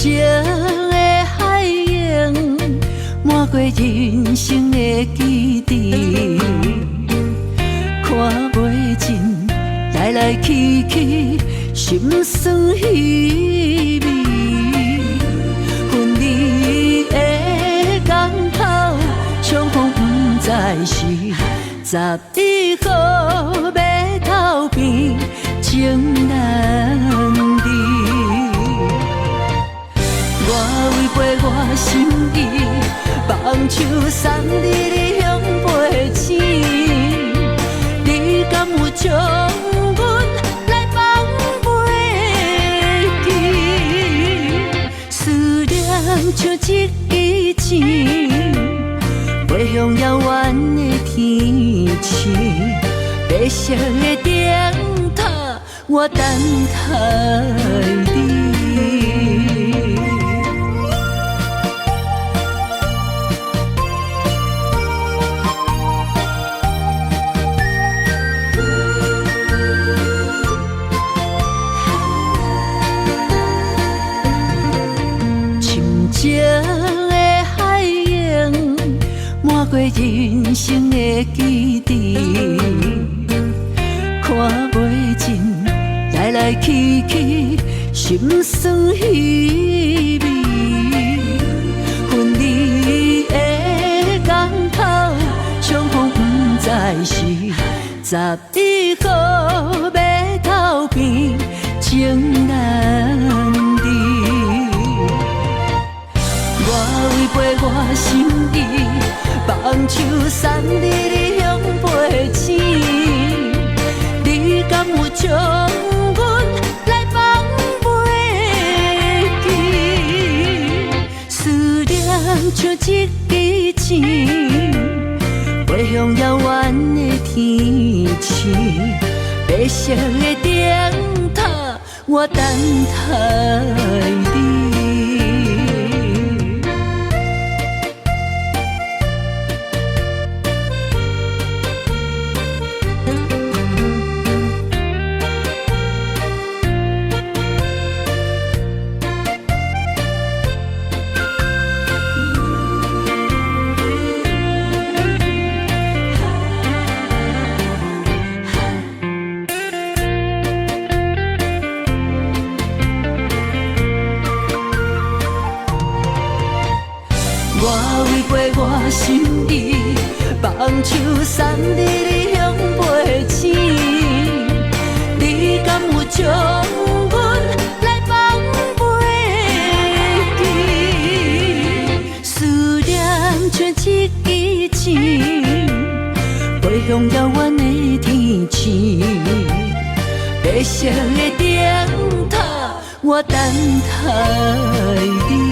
情的海洋，漫过人生的记忆，看袂尽，来来去去，心酸稀微。分离的港口，相逢不再是12号码头边，情难离。我违背我心意，放手送你向背醒。你敢有将阮来放袂记？思念像一支箭，飞向遥远的天星。白色的灯塔，我等待你。情的海洋，漫过人生的记忆，看袂尽，来来去去，心酸稀微。分离的港口，相逢不再是12号码头边，情难离。我违背我心意，放手送你向背醒。你敢有将阮来放袂记？思念像一支箭，飞向遥远的天星。白色的灯塔，我等待你。我违背我心意，放手送你向背醒。你敢有将阮来放袂记？思念像一支箭，飞向遥远的天星。白色的灯塔，我等待你。